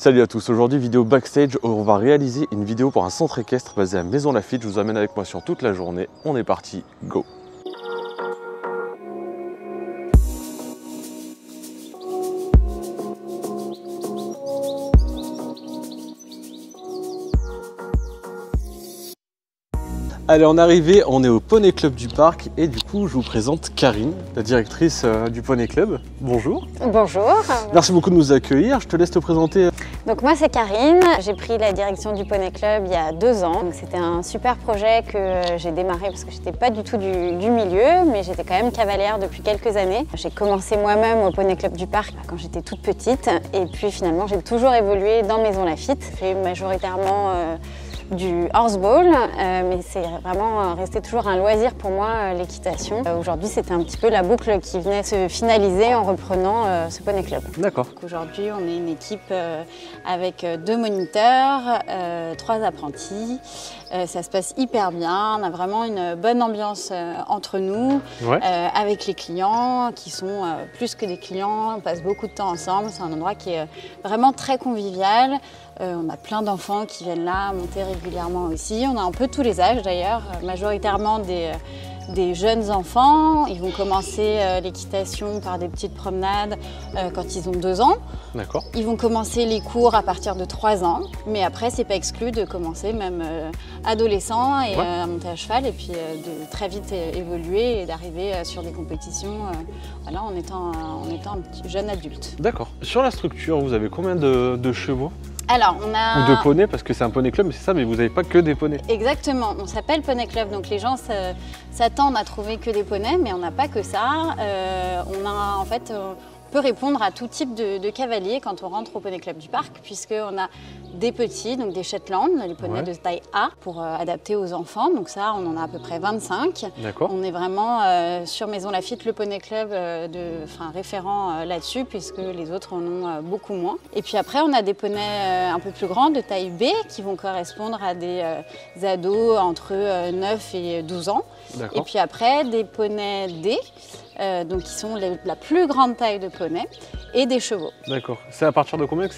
Salut à tous, aujourd'hui vidéo backstage où on va réaliser une vidéo pour un centre équestre basé à Maison Lafitte. Je vous amène avec moi sur toute la journée. On est parti, go! Allez, on est arrivé, on est au Poney Club du parc et du coup je vous présente Karine, la directrice du Poney Club. Bonjour. Bonjour. Merci beaucoup de nous accueillir, je te laisse te présenter. Donc moi c'est Karine, j'ai pris la direction du Poney Club il y a 2 ans. C'était un super projet que j'ai démarré parce que j'étais pas du tout du milieu, mais j'étais quand même cavalière depuis quelques années. J'ai commencé moi-même au Poney Club du parc quand j'étais toute petite et puis finalement j'ai toujours évolué dans Maison Lafitte. J'ai fait majoritairement du horseball, mais c'est vraiment resté toujours un loisir pour moi, l'équitation. Aujourd'hui, c'était un petit peu la boucle qui venait se finaliser en reprenant ce Poney Club. D'accord. Aujourd'hui, on est une équipe avec 2 moniteurs, 3 apprentis. Ça se passe hyper bien, on a vraiment une bonne ambiance entre nous, avec les clients qui sont plus que des clients, on passe beaucoup de temps ensemble. C'est un endroit qui est vraiment très convivial. On a plein d'enfants qui viennent là monter régulièrement aussi. On a un peu tous les âges d'ailleurs, majoritairement des jeunes enfants. Ils vont commencer l'équitation par des petites promenades quand ils ont 2 ans. D'accord. Ils vont commencer les cours à partir de 3 ans. Mais après, c'est pas exclu de commencer même adolescent et à monter à cheval et puis de très vite évoluer et d'arriver sur des compétitions voilà, en étant un petit jeune adulte. D'accord. Sur la structure, vous avez combien de chevaux? Alors, on a... Ou de poneys, parce que c'est un poney club, c'est ça, mais vous n'avez pas que des poneys. Exactement, on s'appelle Poney Club, donc les gens s'attendent à trouver que des poneys, mais on n'a pas que ça. On a en fait... On peut répondre à tout type de cavalier quand on rentre au Poney Club du parc, puisqu'on a des petits, donc des Shetland, les poneys de taille A, pour adapter aux enfants. Donc ça, on en a à peu près 25. D'accord. On est vraiment sur Maison Lafitte, le Poney Club référent là-dessus, puisque les autres en ont beaucoup moins. Et puis après, on a des poneys un peu plus grands, de taille B, qui vont correspondre à des ados entre 9 et 12 ans. Et puis après, des poneys D, donc qui sont la plus grande taille de poney, et des chevaux. D'accord. C'est à partir de combien que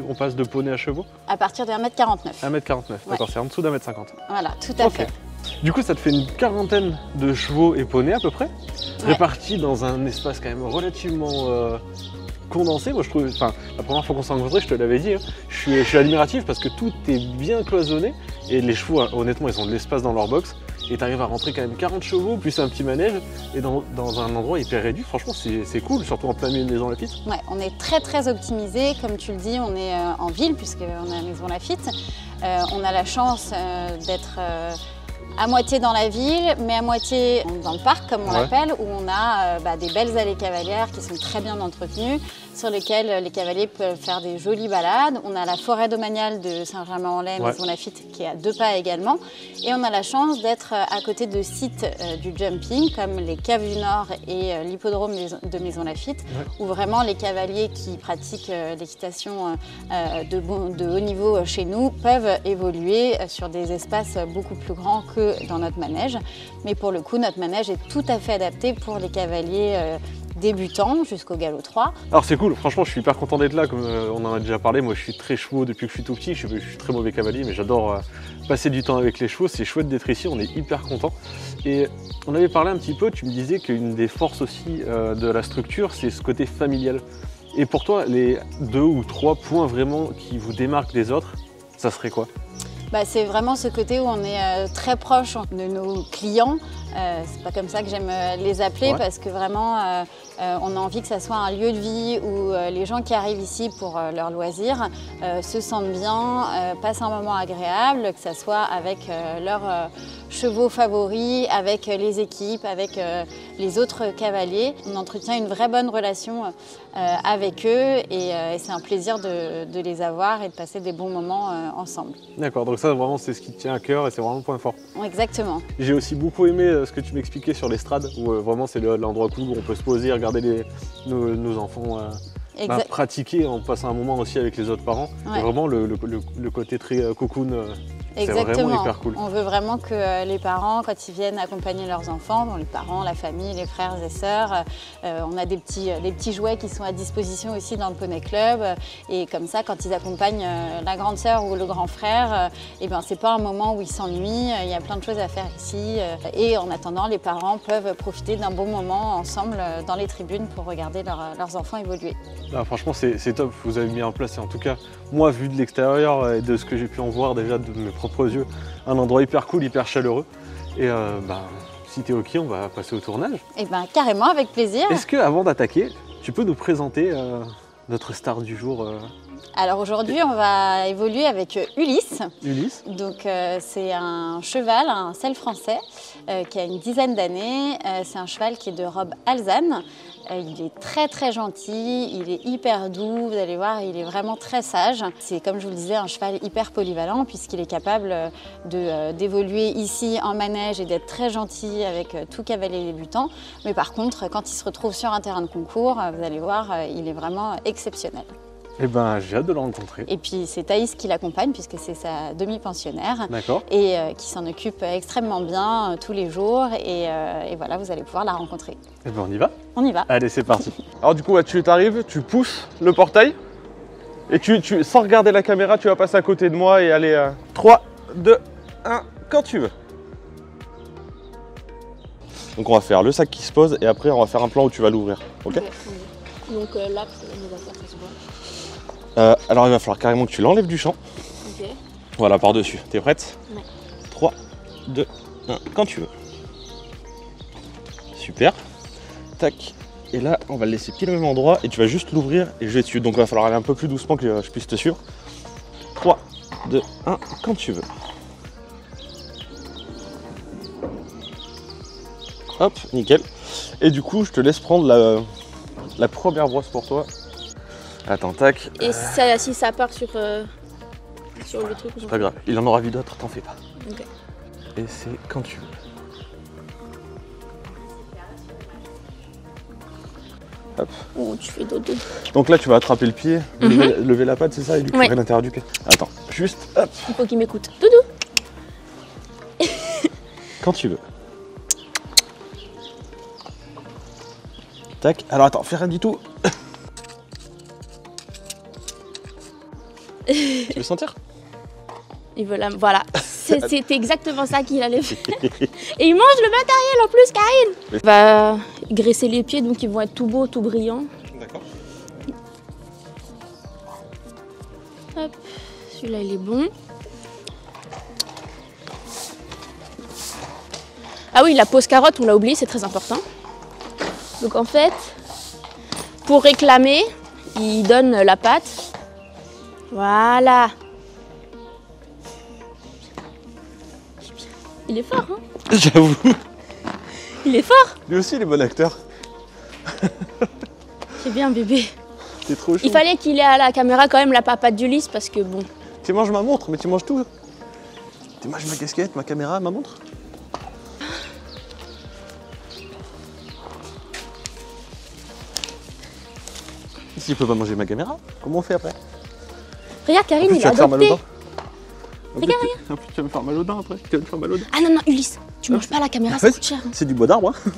on passe de poney à chevaux? À partir de 1m49. 1m49, d'accord, c'est en dessous d'1m50. Voilà, tout à fait. Du coup, ça te fait une quarantaine de chevaux et poneys à peu près, répartis dans un espace quand même relativement condensé. Moi, je trouve, la première fois qu'on s'est rencontrés, je te l'avais dit, hein, je suis admiratif parce que tout est bien cloisonné et les chevaux, honnêtement, ils ont de l'espace dans leur box. Et tu arrives à rentrer quand même 40 chevaux, plus un petit manège, et dans un endroit hyper réduit. Franchement, c'est cool, surtout en plein milieu de Maison Lafitte. Ouais, on est très optimisé. Comme tu le dis, on est en ville, puisqu'on est à Maison Lafitte. On a la chance d'être à moitié dans la ville, mais à moitié dans le parc, comme on l'appelle, où on a des belles allées cavalières qui sont très bien entretenues, sur lesquelles les cavaliers peuvent faire des jolies balades. On a la forêt domaniale de Saint-Germain-en-Laye, Maison Lafitte, qui est à 2 pas également. Et on a la chance d'être à côté de sites du jumping, comme les Caves du Nord et l'hippodrome de Maison Lafitte, où vraiment les cavaliers qui pratiquent l'équitation de haut niveau chez nous peuvent évoluer sur des espaces beaucoup plus grands que dans notre manège. Mais pour le coup, notre manège est tout à fait adapté pour les cavaliers débutants jusqu'au galop 3. Alors c'est cool, franchement je suis hyper content d'être là, comme on en a déjà parlé. Moi je suis très chevaux depuis que je suis tout petit, je suis très mauvais cavalier, mais j'adore passer du temps avec les chevaux. C'est chouette d'être ici, on est hyper content. Et on avait parlé un petit peu, tu me disais qu'une des forces aussi de la structure, c'est ce côté familial. Et pour toi, les 2 ou 3 points vraiment qui vous démarquent des autres, ça serait quoi? C'est vraiment ce côté où on est très proche de nos clients. C'est pas comme ça que j'aime les appeler parce que vraiment on a envie que ça soit un lieu de vie où les gens qui arrivent ici pour leur loisir se sentent bien, passent un moment agréable, que ça soit avec leurs chevaux favoris, avec les équipes, avec les autres cavaliers. On entretient une vraie bonne relation avec eux et c'est un plaisir de les avoir et de passer des bons moments ensemble. D'accord, donc ça vraiment c'est ce qui te tient à cœur et c'est vraiment le point fort. Exactement. J'ai aussi beaucoup aimé ce que tu m'expliquais sur l'estrade, où vraiment c'est l'endroit cool où on peut se poser, regarder nos enfants pratiquer en passant un moment aussi avec les autres parents. Et vraiment le côté très cocoon C'est Exactement. vraiment hyper cool. On veut vraiment que les parents, quand ils viennent accompagner leurs enfants, bon, les parents, la famille, les frères et sœurs, on a des petits jouets qui sont à disposition aussi dans le Poney Club. Et comme ça, quand ils accompagnent la grande sœur ou le grand frère, et ben, c'est pas un moment où ils s'ennuient. Il y a plein de choses à faire ici. Et en attendant, les parents peuvent profiter d'un bon moment ensemble dans les tribunes pour regarder leurs enfants évoluer. Ah, franchement, c'est top. Vous avez mis en place, et en tout cas, moi, vu de l'extérieur et de ce que j'ai pu en voir déjà de mes propres yeux, un endroit hyper cool, hyper chaleureux. Et si t'es ok, on va passer au tournage. Et ben, carrément, avec plaisir. Est-ce que, avant d'attaquer, tu peux nous présenter notre star du jour Alors aujourd'hui, on va évoluer avec Ulysse. Ulysse. Donc c'est un cheval, un selle français, qui a une dizaine d'années. C'est un cheval qui est de robe alezane. Il est très très gentil, il est hyper doux, vous allez voir, il est vraiment très sage. C'est comme je vous le disais, un cheval hyper polyvalent puisqu'il est capable d'évoluer ici en manège et d'être très gentil avec tout cavalier débutant. Mais par contre, quand il se retrouve sur un terrain de concours, vous allez voir, il est vraiment exceptionnel. Eh ben, j'ai hâte de le rencontrer. Et puis c'est Thaïs qui l'accompagne puisque c'est sa demi-pensionnaire. D'accord. Et qui s'en occupe extrêmement bien tous les jours. Et voilà, vous allez pouvoir la rencontrer. Eh ben, on y va? On y va. Allez, c'est parti. Alors du coup, tu t'arrives, tu pousses le portail et sans regarder la caméra, tu vas passer à côté de moi et aller 3, 2, 1, quand tu veux. Donc on va faire le sac qui se pose et après on va faire un plan où tu vas l'ouvrir, ok? Donc là, on va faire ça souvent. Alors il va falloir carrément que tu l'enlèves du champ. Ok. Voilà, par-dessus. T'es prête? Ouais. 3, 2, 1, quand tu veux. Super. Tac. Et là, on va le laisser pile au même endroit et tu vas juste l'ouvrir et je vais dessus. Donc il va falloir aller un peu plus doucement que je puisse te suivre. 3, 2, 1, quand tu veux. Hop, nickel. Et du coup, je te laisse prendre la première brosse pour toi. Attends, tac. Et si ça part sur le truc, C'est pas grave, il en aura vu d'autres, t'en fais pas. Ok. Et c'est quand tu veux. Hop. Oh, tu fais dodo. Donc là, tu vas attraper le pied, lever la patte, c'est ça, et lui courir à l'intérieur du pied. Attends, juste, hop, Il faut qu'il m'écoute. Doudou. quand tu veux. Tac, alors attends, fais rien du tout. Tu veux sentir? Il veut la... Voilà. C'était exactement ça qu'il allait faire. Et il mange le matériel en plus, Karine. Il va graisser les pieds, donc ils vont être tout beaux, tout brillants. D'accord. Hop. Celui-là, il est bon. Ah oui, la pause carotte, on l'a oublié, c'est très important. Donc en fait, pour réclamer, il donne la patte. Voilà. Il est fort, hein? J'avoue. Il est fort. Lui aussi, il est bon acteur. C'est bien, bébé. C'est trop chaud. Il fallait qu'il ait à la caméra quand même la papate d'Ulysse parce que bon. Tu manges ma montre, mais tu manges tout. Tu manges ma casquette, ma caméra, ma montre. Si je peux pas manger ma caméra, comment on fait après? Regarde, Karine, il tu a vas te faire mal aux adopté. dents. Regarde, En plus, tu vas me faire mal aux dents après. Tu vas me faire mal aux dents. Ah non, non, Ulysse, tu manges pas la caméra, En ça fait, coûte cher. Hein. c'est du bois d'arbre. Hein.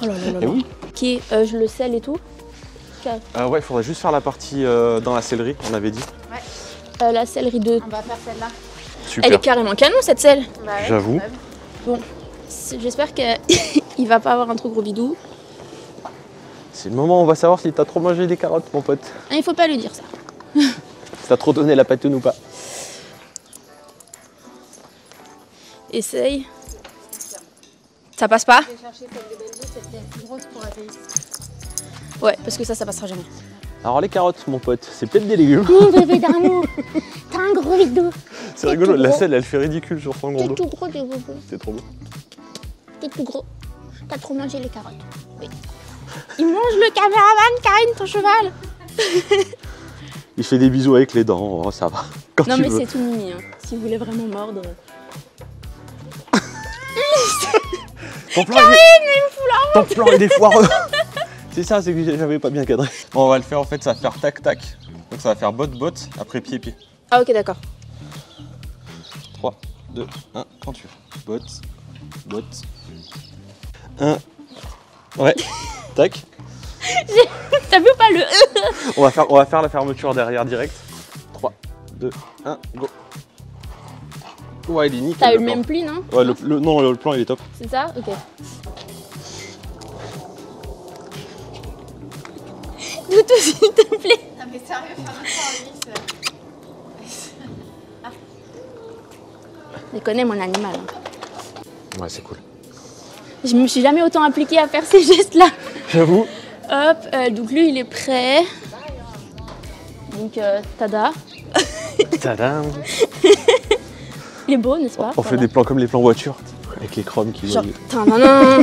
Oh là là là Eh là. oui. Ok, je le scelle et tout. Ouais, il faudrait juste faire la partie dans la sellerie, on avait dit. La sellerie de... On va faire celle-là. Super. Elle est carrément canon cette selle. J'avoue. Bon, j'espère qu'il va pas avoir un trop gros bidou. C'est le moment où on va savoir si t'as trop mangé des carottes, mon pote. Ah, il faut pas lui dire ça. Si t'as trop donné la patoune ou pas. Essaye. Ça passe pas? Je vais chercher celle de Belgique, celle qui est plus grosse pour Thaïs. Ouais, parce que ça passera jamais. Alors les carottes, mon pote, c'est peut-être des légumes. Mon bébé d'amour, t'as un gros bidou. C'est rigolo, tout la gros. selle, elle fait ridicule sur son gros T'es dos. tout gros, t'es gros. C'est trop beau. T'es tout gros. T'as trop mangé les carottes. Oui. Il mange le caméraman, Karine, ton cheval. Il fait des bisous avec les dents, oh, ça va. Quand Non tu mais veux. c'est tout mimi, hein. Si vous voulez vraiment mordre. Ton plan, Ton plan il est foireux. C'est ça, c'est que j'avais pas bien cadré. On va le faire en fait, ça va faire tac tac. Donc ça va faire botte botte, après pied pied. Ah ok d'accord. 3, 2, 1, quand tu veux. Botte, botte. 1. Ouais, tac. T'as vu ou pas le On va faire la fermeture derrière direct. 3, 2, 1, go. Ouais, il est nickel. T'as eu le plan. même pli, non? Ouais, non, le plan il est top. C'est ça? Ok. Doutou, s'il te plaît. Non mais sérieux, faire un service. Je connais mon animal. Ouais, c'est cool. Je me suis jamais autant impliquée à faire ces gestes-là. J'avoue. Hop, donc lui il est prêt. Donc tada. Tadam. Il est beau, n'est-ce pas? On fait des plans comme les plans voiture, avec les chromes qui Genre, volent.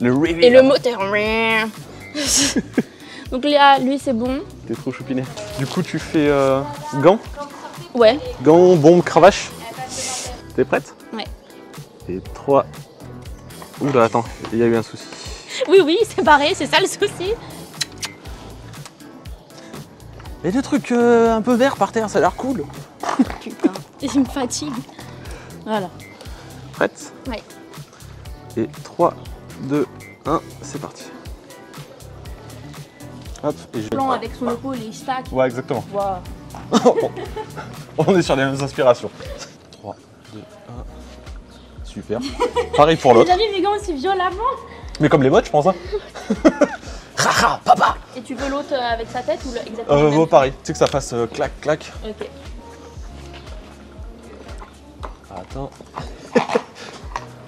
Le reveal. et le moteur. Donc là, lui c'est bon. T'es trop choupiné. Du coup, tu fais gants, Ouais. gants, bombe, cravache. T'es prête? Ouais. Et 3. Oula, attends, il y a eu un souci. Oui, c'est barré, c'est ça le souci. Et des trucs un peu verts par terre, ça a l'air cool. Putain, il me fatigue. Voilà. Prête? Ouais. Et 3, 2, 1, c'est parti. Hop, et je Plan avec son épaule et il stack. Ouais, exactement. Wow. On est sur les mêmes inspirations. 3, 2, 1. Super. Pareil pour J'ai l'autre. jamais vu gants aussi violemment. Mais comme les modes, je pense. Hein. Haha, papa. Et tu veux l'autre avec sa tête ou exactement le même? Oh, pareil. Tu sais que ça fasse clac, clac. Ok. Attends.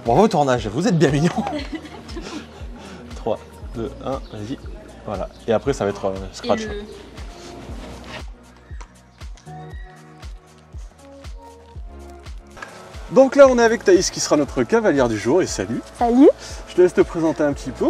Bravo au tournage, vous êtes bien mignons. 3, 2, 1, vas-y. Voilà. Et après, ça va être scratch. Et le- Donc là, on est avec Thaïs qui sera notre cavalière du jour. Et salut. Salut. Je te laisse te présenter un petit peu.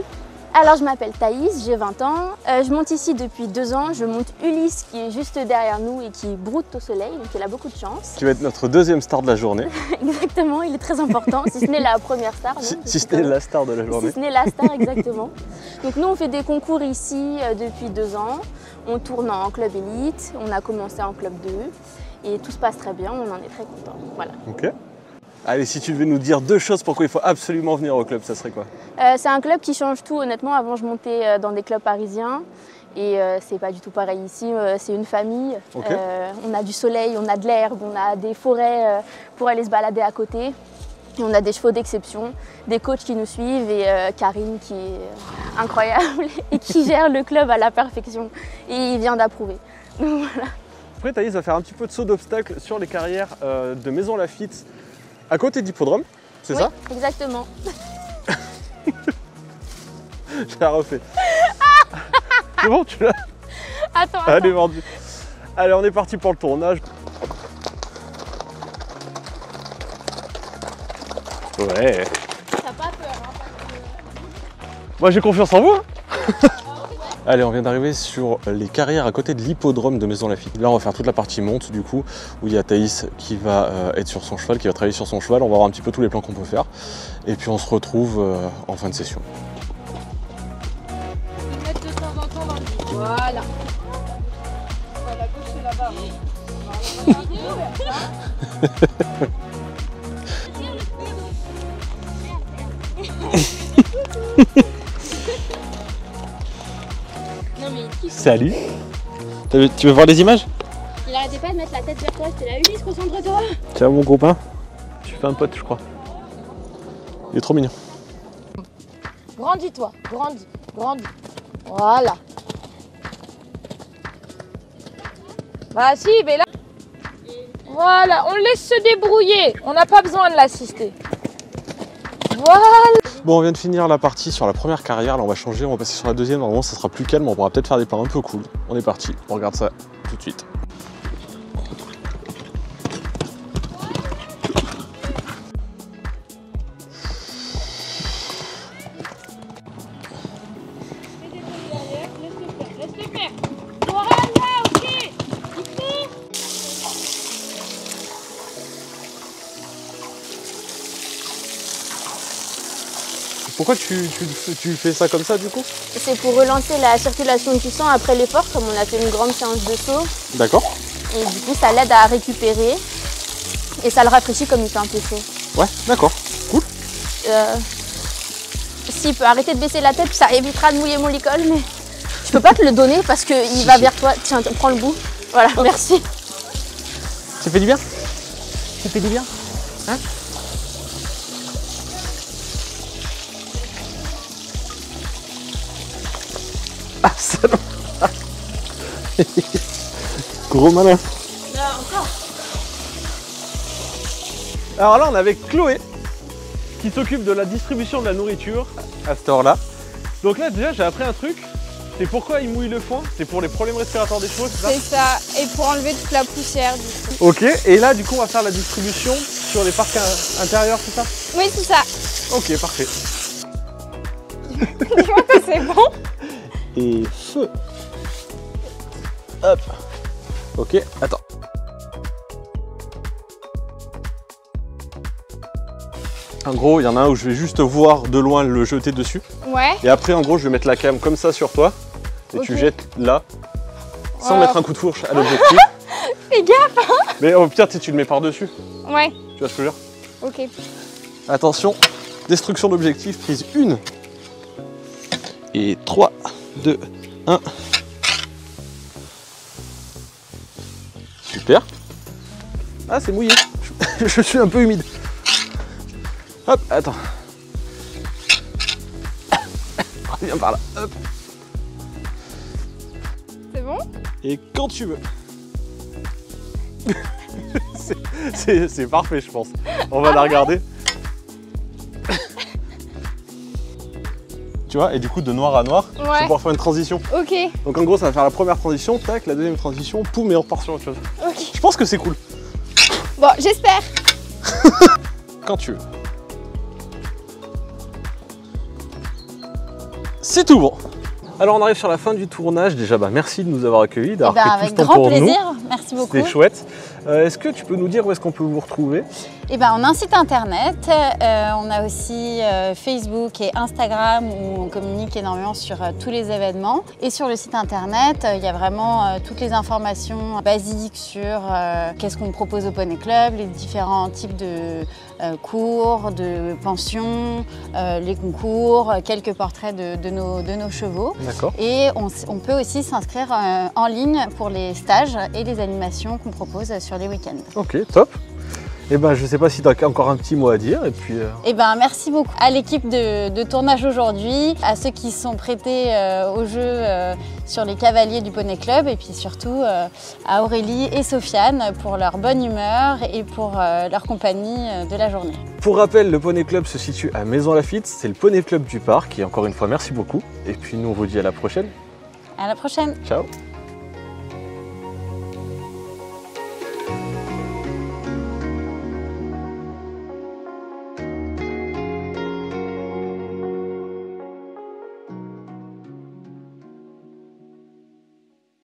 Alors je m'appelle Thaïs, j'ai 20 ans. Je monte ici depuis 2 ans. Je monte Ulysse qui est juste derrière nous et qui broute au soleil, donc il a beaucoup de chance. Qui va être notre deuxième star de la journée. Exactement, il est très important, si ce n'est la première star. non, Si ce n'est la star de la journée. Si ce n'est la star, exactement. Donc nous, on fait des concours ici depuis 2 ans. On tourne en club élite, on a commencé en club 2 et tout se passe très bien, on en est très content. Voilà. Ok. Allez, si tu devais nous dire 2 choses pourquoi il faut absolument venir au club, ça serait quoi? C'est un club qui change tout, honnêtement. Avant, je montais dans des clubs parisiens et c'est pas du tout pareil ici. C'est une famille. Ok. On a du soleil, on a de l'herbe, on a des forêts pour aller se balader à côté. Et on a des chevaux d'exception, des coachs qui nous suivent et Karine qui est incroyable et qui gère le club à la perfection. Et il vient d'approuver. Donc voilà. Après, Thaïs va faire un petit peu de saut d'obstacle sur les carrières de Maison Lafitte à côté d'Hippodrome. C'est Oui, ça? exactement. Je la refais. C'est bon, tu l'as? Attends, Allez, vendu. Allez, on est parti pour le tournage. Ouais. t'as pas peur, hein, Moi, j'ai confiance en vous. Hein. Allez, on vient d'arriver sur les carrières à côté de l'hippodrome de Maison Lafitte. Là, on va faire toute la partie monte, du coup, où il y a Thaïs qui va être sur son cheval, qui va travailler sur son cheval. On va voir un petit peu tous les plans qu'on peut faire. Et puis, on se retrouve en fin de session. Mettre de temps en temps dans le vide. Voilà. La gauche, c'est là-bas. Non mais il kiffe. Salut. Tu veux voir les images? Il arrêtait pas de mettre la tête vers toi, j'étais là, Ulysse, concentre-toi. Tiens, mon copain. Tu fais un pote, je crois. Il est trop mignon. Grandis-toi, grandis, grandis. Voilà. Bah si, mais là... Voilà, on le laisse se débrouiller. On n'a pas besoin de l'assister. Voilà. Bon, on vient de finir la partie sur la première carrière. Là, on va changer, on va passer sur la deuxième. Normalement, ça sera plus calme. On pourra peut-être faire des plans un peu cool. On est parti. On regarde ça tout de suite. Pourquoi tu fais ça comme ça du coup? C'est pour relancer la circulation du sang après l'effort, comme on a fait une grande séance de saut. D'accord. Et du coup, ça l'aide à récupérer. Et ça le rafraîchit comme il fait un peu chaud. Ouais, d'accord. Cool. S'il peut arrêter de baisser la tête, ça évitera de mouiller mon licol, mais je peux pas te le donner parce qu'il va vers toi. Tiens, prends le bout. Voilà, merci. Ça fait du bien? Ça fait du bien? Hein? Ah, salaud! Gros malin! Alors là, on est avec Chloé qui s'occupe de la distribution de la nourriture à cette heure-là. Donc là, déjà, j'ai appris un truc. C'est pourquoi ils mouillent le foin? C'est pour les problèmes respiratoires des chevaux, c'est ça? C'est ça, et pour enlever toute la poussière du coup. Ok, et là, du coup, on va faire la distribution sur les parcs intérieurs, c'est ça? Oui, c'est ça. Ok, parfait. Dis-moi que c'est bon. Et feu. Hop. Ok, attends. En gros, il y en a un où je vais juste voir de loin le jeter dessus. Ouais. Et après, en gros, je vais mettre la cam comme ça sur toi. Et tu Ok. jettes là, sans Oh. mettre un coup de fourche à l'objectif. Fais gaffe, hein. Mais au pire, tu le mets par-dessus. Ouais, Tu vois ce que je veux dire? ok. Attention, destruction d'objectif, prise 1. Et 3, 2, 1. Super. Ah, c'est mouillé. Je suis un peu humide. Hop, attends. Reviens par là. Hop. C'est bon? Et quand tu veux. C'est parfait, je pense. On va la regarder. Tu vois, et du coup, de noir à noir, je vais Ouais. pouvoir faire une transition. Ok, Donc en gros, ça va faire la première transition, tac, la deuxième transition, poum, et on repart sur autre chose. ok. Je pense que c'est cool. Bon, j'espère. Quand tu veux. C'est tout bon. Alors on arrive sur la fin du tournage. Déjà, merci de nous avoir accueillis, d'avoir pris tout avec ce temps grand pour nous. plaisir, merci beaucoup. C'était chouette. Est-ce que tu peux nous dire où est-ce qu'on peut vous retrouver? On a un site internet, on a aussi Facebook et Instagram où on communique énormément sur tous les événements. Et sur le site internet, il y a vraiment toutes les informations basiques sur qu'est-ce qu'on propose au Poney Club, les différents types de cours, de pensions, les concours, quelques portraits de nos chevaux. D'accord. Et on peut aussi s'inscrire en ligne pour les stages et les animations qu'on propose sur les week-ends. Ok, top. Et je sais pas si tu as encore un petit mot à dire. Et puis. Merci beaucoup à l'équipe de tournage aujourd'hui, à ceux qui sont prêtés au jeu sur les cavaliers du Poney Club et puis surtout à Aurélie et Sofiane pour leur bonne humeur et pour leur compagnie de la journée. Pour rappel, le Poney Club se situe à Maisons-Lafitte, c'est le Poney Club du parc. Et encore une fois, merci beaucoup. Et puis nous, on vous dit à la prochaine. À la prochaine! Ciao!